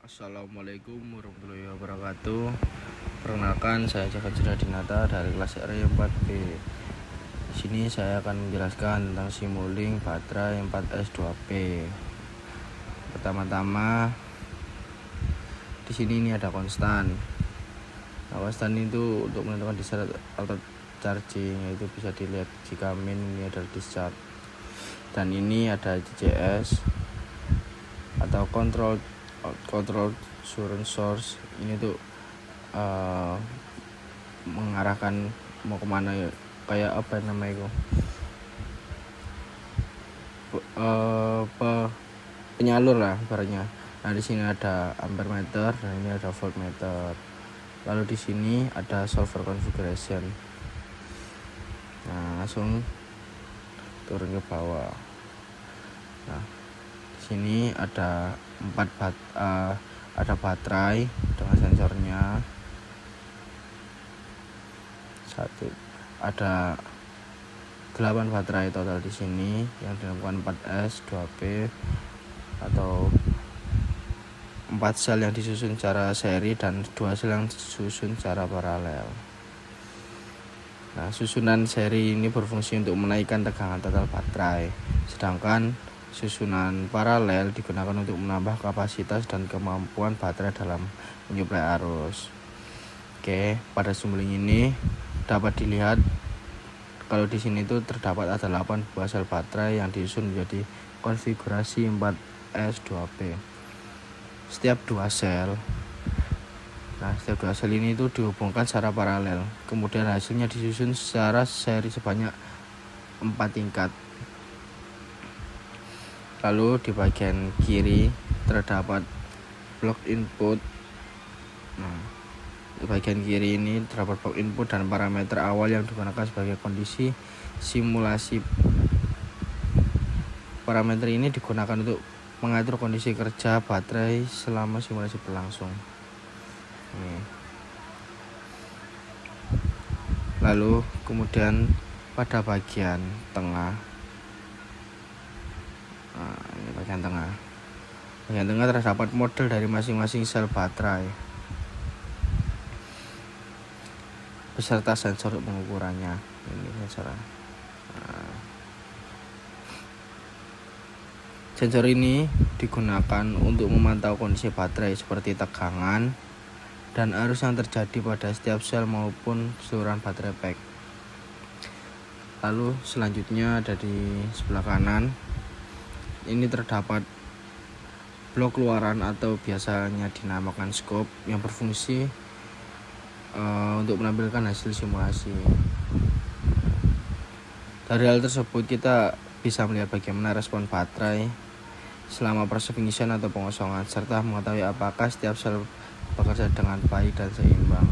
Assalamualaikum warahmatullahi wabarakatuh. Perkenalkan, saya Jaka Dinata dari kelas RE 4B. Di sini saya akan menjelaskan tentang Simulink baterai 4S2P. Pertama-tama, di sini ini ada konstan. Nah, konstan itu untuk menentukan discharge atau charging, yaitu bisa dilihat jika min ini adalah discharge. Dan ini ada JCS atau control current source. Ini tuh mengarahkan mau kemana ya, kayak apa namanya itu, penyalur lah ibaratnya. Nah, di sini ada ampere meter dan ini ada voltmeter. Lalu di sini ada solver configuration. Nah, langsung turun ke bawah. Nah, di sini ada ada baterai dengan sensornya. Ada 8 baterai total di sini yang dilakukan 4S 2P atau 4 sel yang disusun secara seri dan 2 sel yang disusun secara paralel. Nah, susunan seri ini berfungsi untuk menaikkan tegangan total baterai, sedangkan susunan paralel digunakan untuk menambah kapasitas dan kemampuan baterai dalam menyuplai arus. Oke, pada Simulink ini dapat dilihat kalau di sini itu terdapat ada 8 buah sel baterai yang disusun menjadi konfigurasi 4S2P. Setiap dua sel ini itu dihubungkan secara paralel, kemudian hasilnya disusun secara seri sebanyak 4 tingkat. Lalu di bagian kiri terdapat blok input. Nah, di bagian kiri ini terdapat blok input dan parameter awal yang digunakan sebagai kondisi simulasi. Parameter ini digunakan untuk mengatur kondisi kerja baterai selama simulasi berlangsung. Lalu kemudian pada bagian tengah, ini bagian tengah terdapat model dari masing-masing sel baterai beserta sensor untuk pengukurannya. Ini sensor. Sensor ini digunakan untuk memantau kondisi baterai seperti tegangan dan arus yang terjadi pada setiap sel maupun keseluruhan baterai pack. Lalu selanjutnya ada di sebelah kanan. Ini terdapat blok luaran atau biasanya dinamakan scope yang berfungsi untuk menampilkan hasil simulasi. Dari hal tersebut kita bisa melihat bagaimana respon baterai selama proses pengisian atau pengosongan, serta mengetahui apakah setiap sel bekerja dengan baik dan seimbang.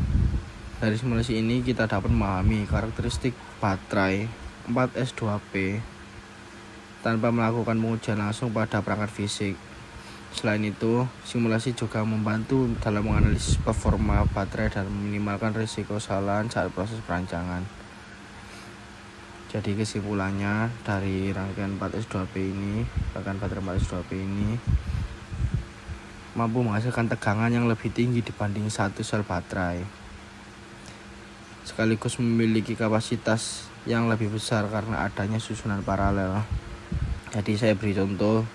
Dari simulasi ini kita dapat memahami karakteristik baterai 4S2P tanpa melakukan pengujian langsung pada perangkat fisik. Selain itu, simulasi juga membantu dalam menganalisis performa baterai dan meminimalkan risiko kesalahan saat proses perancangan. Jadi kesimpulannya dari rangkaian 4S2P ini, rangkaian baterai 4S2P ini mampu menghasilkan tegangan yang lebih tinggi dibanding satu sel baterai, sekaligus memiliki kapasitas yang lebih besar karena adanya susunan paralel. Jadi saya beri contoh,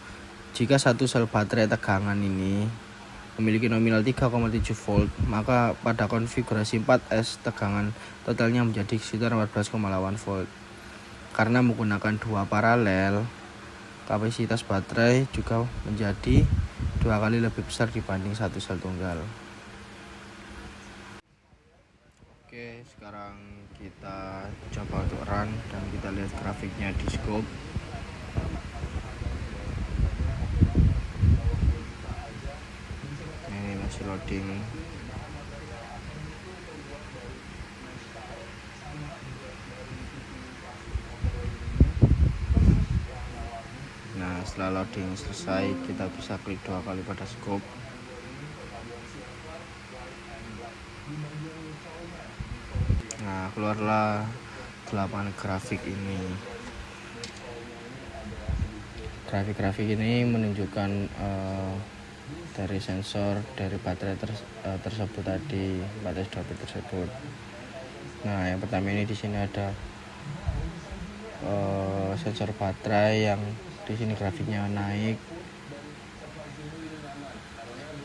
jika satu sel baterai tegangan ini memiliki nominal 3,7 volt, maka pada konfigurasi 4S tegangan totalnya menjadi sekitar 14,8 volt. Karena menggunakan dua paralel, kapasitas baterai juga menjadi 2 kali lebih besar dibanding satu sel tunggal. Oke, sekarang kita coba untuk run dan kita lihat grafiknya di scope. Ini masih loading. Nah, setelah loading selesai, kita bisa klik 2 kali pada scope. Nah, keluarlah 8 grafik ini. Grafik-grafik ini menunjukkan dari sensor dari baterai tersebut tadi 4S2P tersebut. Nah, yang pertama ini di sini ada sensor baterai yang di sini grafiknya naik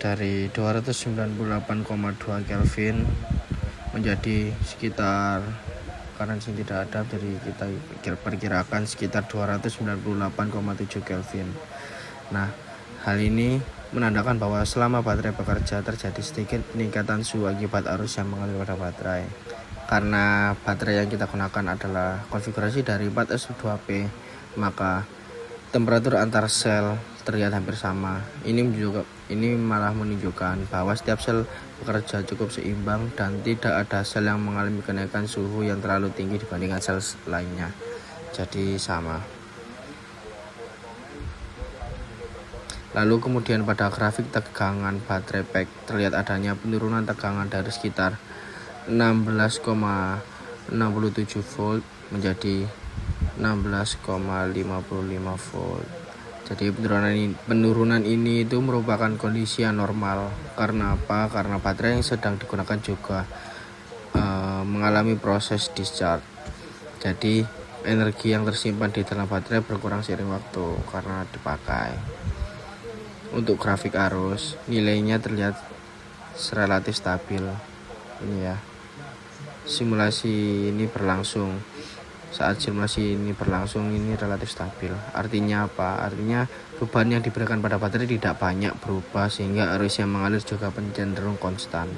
dari 298,2 Kelvin menjadi sekitar, karena sini tidak ada, jadi kita perkirakan sekitar 298,7 Kelvin. Nah, hal ini menandakan bahwa selama baterai bekerja terjadi sedikit peningkatan suhu akibat arus yang mengalir pada baterai. Karena baterai yang kita gunakan adalah konfigurasi dari 4S2P, maka temperatur antar sel terlihat hampir sama. Ini malah menunjukkan bahwa setiap sel bekerja cukup seimbang dan tidak ada sel yang mengalami kenaikan suhu yang terlalu tinggi dibandingkan sel lainnya. Jadi sama. Lalu kemudian pada grafik tegangan baterai pack terlihat adanya penurunan tegangan dari sekitar 16,67 volt menjadi 16,55 volt. Jadi penurunan ini itu merupakan kondisi yang normal. Karena apa? Karena baterai yang sedang digunakan juga mengalami proses discharge. Jadi energi yang tersimpan di dalam baterai berkurang seiring waktu karena dipakai. Untuk grafik arus, nilainya terlihat relatif stabil. Ini ya. Simulasi ini berlangsung. Saat simulasi ini berlangsung, ini relatif stabil. Artinya apa? Artinya beban yang diberikan pada baterai tidak banyak berubah sehingga arus yang mengalir juga cenderung konstan.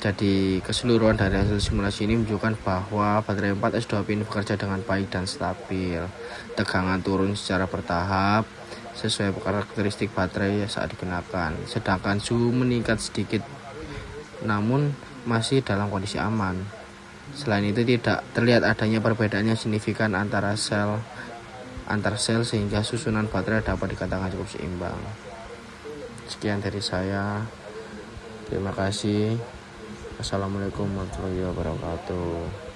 Jadi keseluruhan dari hasil simulasi ini menunjukkan bahwa baterai 4S2P ini bekerja dengan baik dan stabil. Tegangan turun secara bertahap sesuai karakteristik baterai saat digunakan. Sedangkan suhu meningkat sedikit namun masih dalam kondisi aman. Selain itu tidak terlihat adanya perbedaan yang signifikan antar sel sehingga susunan baterai dapat dikatakan cukup seimbang. Sekian dari saya. Terima kasih. Assalamualaikum warahmatullahi wabarakatuh.